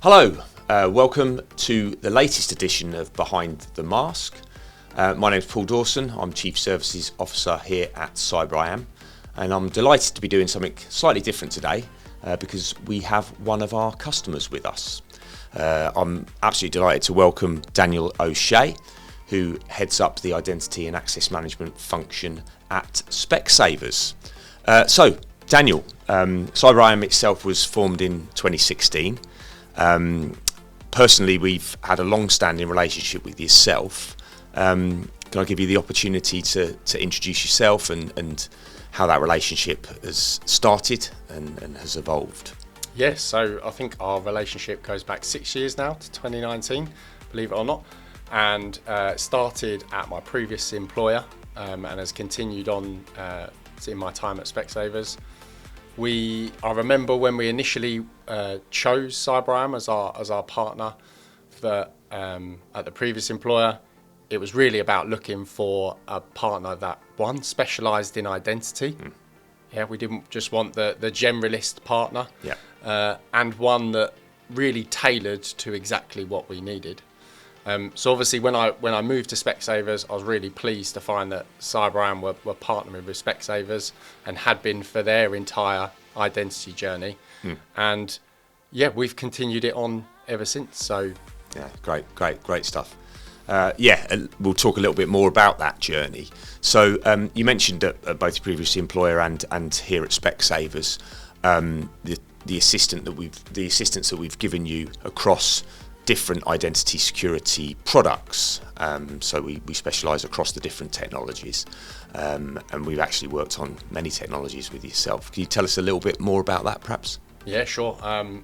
Hello, welcome to the latest edition of Behind the Mask. My name is Paul Dawson, I'm Chief Services Officer here at CyberIAM, and I'm delighted to be doing something slightly different today because we have one of our customers with us. I'm absolutely delighted to welcome Danial O'Shea, who heads up the Identity and Access Management function at Specsavers. So, Danial, CyberIAM itself was formed in 2016. Personally, we've had a long-standing relationship with yourself. Can I give you the opportunity to introduce yourself and how that relationship has started and has evolved? Yes, so I think our relationship goes back 6 years now to 2019, believe it or not, and started at my previous employer and has continued on in my time at Specsavers. I remember when we initially chose CyberIAM as our partner at the previous employer, it was really about looking for a partner that, one, specialised in identity. Yeah, we didn't just want the generalist partner, and one that really tailored to exactly what we needed. So obviously when I moved to Specsavers, I was really pleased to find that CyberIAM were partnering with Specsavers and had been for their entire identity journey. And yeah, we've continued it on ever since. So yeah, great stuff. We'll talk a little bit more about that journey. So you mentioned at both your previous employer and here at Specsavers, the assistance that we've given you across different identity security products. So we specialise across the different technologies, and we've actually worked on many technologies with yourself. Can you tell us a little bit more about that, perhaps? Yeah, sure.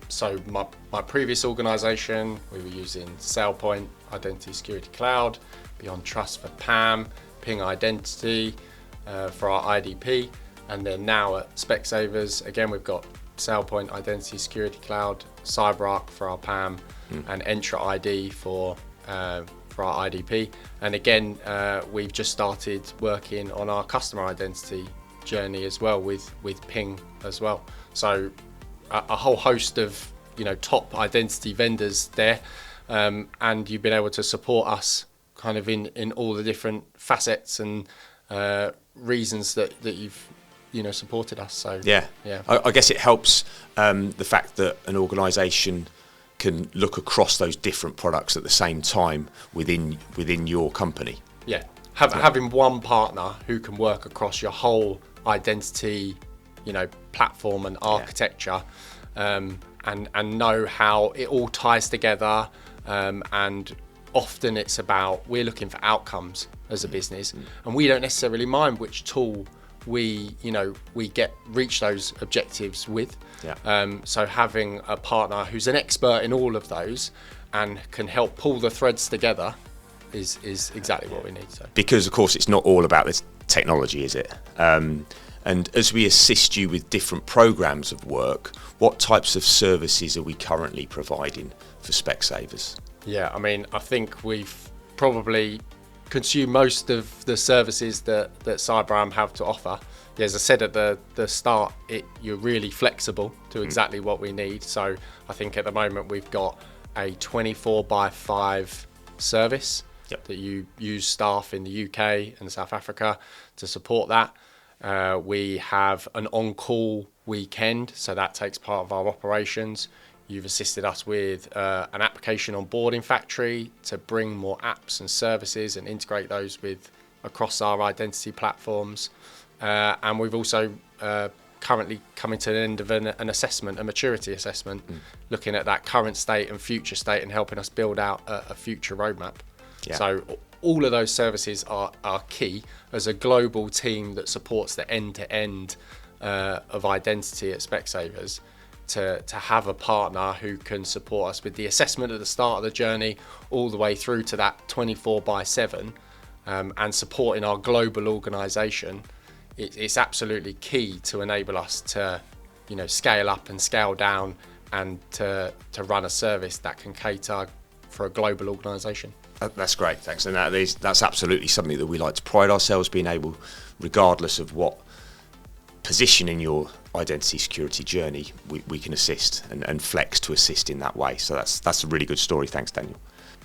So my previous organisation, we were using SailPoint Identity Security Cloud, Beyond Trust for PAM, Ping Identity for our IDP, and then now at Specsavers, again, we've got SailPoint Identity Security Cloud, CyberArk for our PAM, and Entra ID for our IDP. And again, we've just started working on our customer identity journey as well with Ping as well. So a whole host of top identity vendors there, and you've been able to support us kind of in all the different facets and reasons that you've supported us. So yeah. I guess it helps the fact that an organisation can look across those different products at the same time within your company. Yeah, having one partner who can work across your whole identity, platform and architecture, and know how it all ties together. And often it's about, we're looking for outcomes as a business, and we don't necessarily mind which tool we reach those objectives with. So having a partner who's an expert in all of those and can help pull the threads together is exactly what we need. So because of course it's not all about this technology, is it? And as we assist you with different programs of work, what types of services are we currently providing for Specsavers? Yeah, I mean, I think we've probably consume most of the services that CyberIAM have to offer. Yeah, as I said at the start, you're really flexible to exactly what we need. So I think at the moment we've got a 24/5 service that you use staff in the UK and South Africa to support that. We have an on-call weekend, so that takes part of our operations. You've assisted us with an application onboarding factory to bring more apps and services and integrate those across our identity platforms. And we've also currently coming to the end of an assessment, a maturity assessment, looking at that current state and future state and helping us build out a future roadmap. Yeah. So all of those services are key as a global team that supports the end-to-end of identity at Specsavers. To have a partner who can support us with the assessment at the start of the journey all the way through to that 24/7 and supporting our global organisation, it's absolutely key to enable us to scale up and scale down and to run a service that can cater for a global organisation. That's great, thanks. And that's absolutely something that we like to pride ourselves being able, regardless of what position in your identity security journey, we can assist and flex to assist in that way. So that's a really good story. Thanks, Daniel.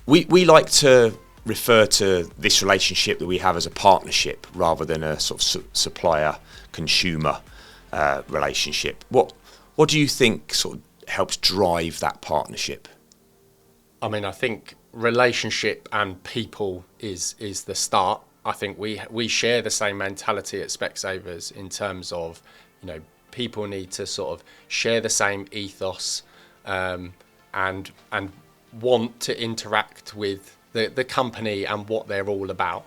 We like to refer to this relationship that we have as a partnership rather than a sort of supplier-consumer relationship. What do you think sort of helps drive that partnership? I mean, I think relationship and people is the start. I think we share the same mentality at Specsavers in terms of, people need to sort of share the same ethos and want to interact with the company and what they're all about.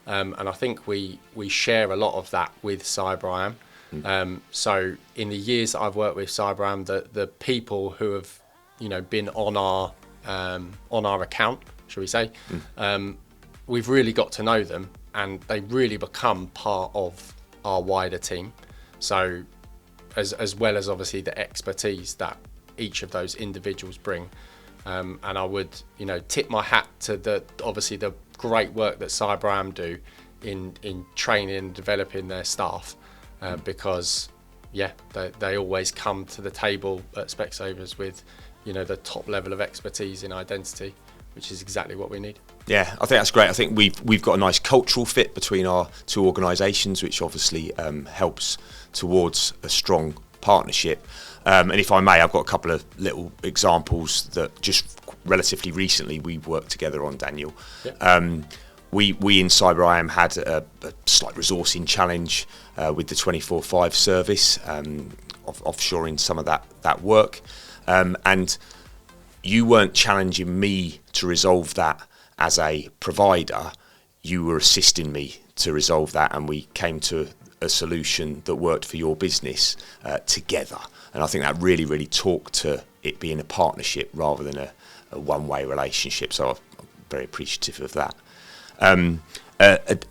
And I think we share a lot of that with CyberIAM. So in the years that I've worked with CyberIAM, the people who have, been on our account, shall we say, we've really got to know them, and they really become part of our wider team. So as well as obviously the expertise that each of those individuals bring. And I would, tip my hat to the great work that CyberIAM do in training and developing their staff, because they always come to the table at Specsavers with, the top level of expertise in identity, which is exactly what we need. Yeah, I think that's great. I think we've got a nice cultural fit between our two organisations, which obviously helps towards a strong partnership. And if I may, I've got a couple of little examples that just relatively recently we've worked together on, Daniel. Yeah. We in CyberIAM had a slight resourcing challenge with the 24/5 service, offshoring some of that work. And you weren't challenging me to resolve that as a provider, you were assisting me to resolve that, and we came to a solution that worked for your business together. And I think that really, really talked to it being a partnership rather than a one-way relationship. So I'm very appreciative of that.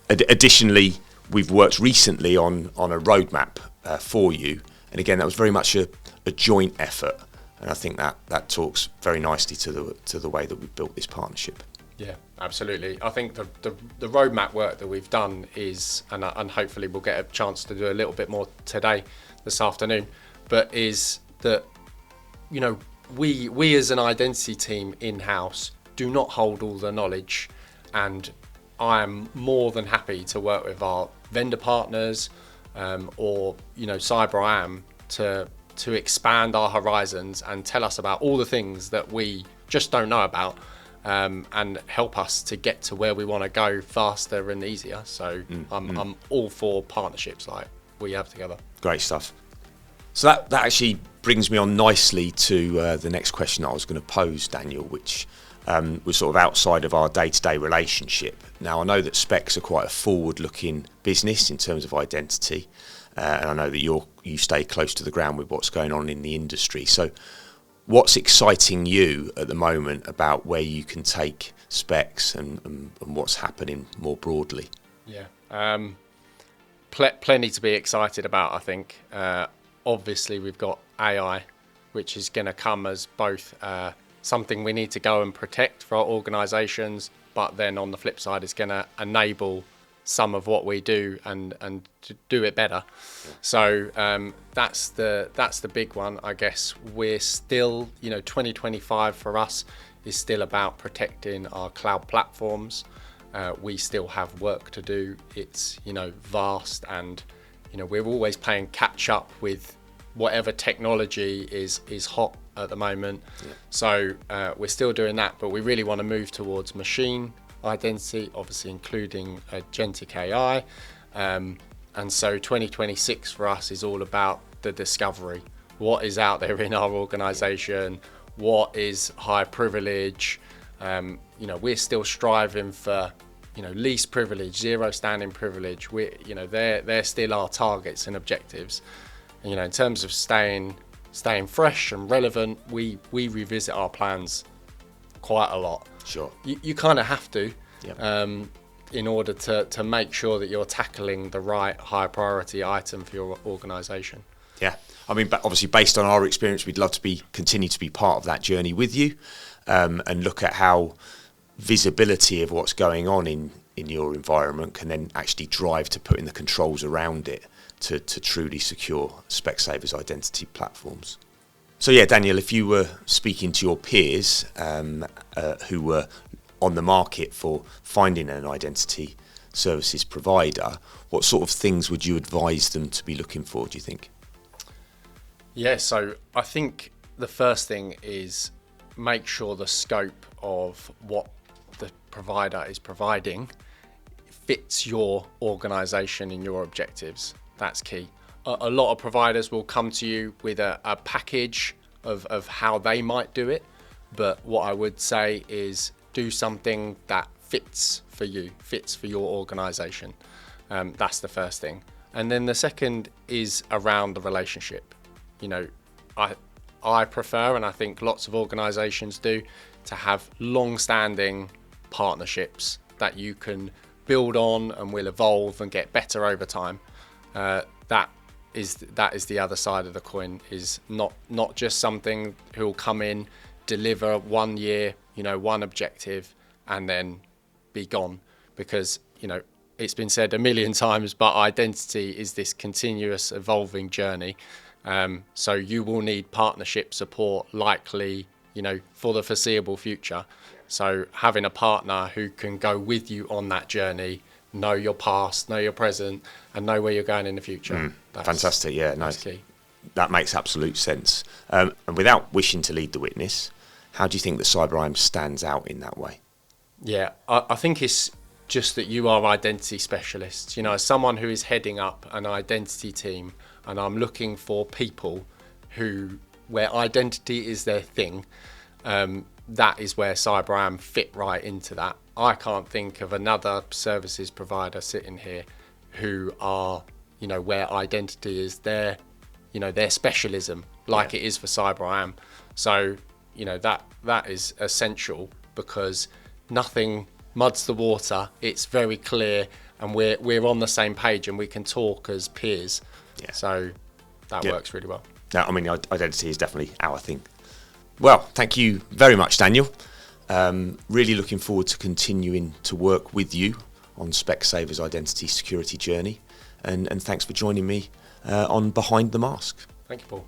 Additionally, we've worked recently on a roadmap for you. And again, that was very much a joint effort. And I think that talks very nicely to the way that we've built this partnership. Yeah, absolutely. I think the roadmap work that we've done is, and hopefully we'll get a chance to do a little bit more today, this afternoon, but is that, we as an identity team in-house do not hold all the knowledge, and I am more than happy to work with our vendor partners or, CyberIAM to expand our horizons and tell us about all the things that we just don't know about. And help us to get to where we want to go faster and easier. So I'm all for partnerships like we have together. Great stuff. So that actually brings me on nicely to the next question that I was going to pose, Daniel, which was sort of outside of our day-to-day relationship. Now, I know that Specs are quite a forward-looking business in terms of identity, and I know that you stay close to the ground with what's going on in the industry. So what's exciting you at the moment about where you can take Specs and what's happening more broadly? Yeah, plenty to be excited about, I think. Obviously, we've got AI, which is going to come as both something we need to go and protect for our organisations, but then on the flip side, it's going to enable some of what we do and to do it better. Yeah. So that's the big one. I guess we're still, 2025 for us is still about protecting our cloud platforms. We still have work to do. It's, vast, and, we're always playing catch up with whatever technology is hot at the moment. Yeah. So we're still doing that, but we really want to move towards machine identity, obviously including agentic AI. And so 2026 for us is all about the discovery. What is out there in our organization? What is high privilege? We're still striving for, least privilege, zero standing privilege. They're still our targets and objectives. And, in terms of staying fresh and relevant, we revisit our plans quite a lot. Sure. You kind of have to. Yep. In order to make sure that you're tackling the right high priority item for your organisation. Yeah, I mean, obviously based on our experience, we'd love to continue to be part of that journey with you, and look at how visibility of what's going on in your environment can then actually drive to putting the controls around it to truly secure Specsavers identity platforms. So yeah, Daniel, if you were speaking to your peers who were on the market for finding an identity services provider, what sort of things would you advise them to be looking for, do you think? Yeah, so I think the first thing is make sure the scope of what the provider is providing fits your organisation and your objectives. That's key. A lot of providers will come to you with a package of how they might do it, but what I would say is do something that fits for you, fits for your organisation. That's the first thing. And then the second is around the relationship. You know, I prefer, and I think lots of organisations do, to have long-standing partnerships that you can build on and will evolve and get better over time. That is the other side of the coin, is not just something who will come in, deliver 1 year, you know, one objective and then be gone. Because, you know, it's been said a million times, but identity is this continuous evolving journey. So you will need partnership support likely, you know, for the foreseeable future. So having a partner who can go with you on that journey, know your past, know your present, and know where you're going in the future. Fantastic, yeah, nice. Key. That makes absolute sense. And without wishing to lead the witness, how do you think that CyberIAM stands out in that way? Yeah, I think it's just that you are identity specialists. You know, as someone who is heading up an identity team, and I'm looking for people where identity is their thing, that is where CyberIAM fit right into that. I can't think of another services provider sitting here who are, you know, where identity is their, you know, their specialism, like it is for CyberIAM. So, you know, that is essential, because nothing muds the water. It's very clear, and we're on the same page, and we can talk as peers. Yeah. So that works really well. No, I mean, identity is definitely our thing. Well, thank you very much, Daniel. Really looking forward to continuing to work with you on Specsavers' identity security journey. And thanks for joining me on Behind the Mask. Thank you, Paul.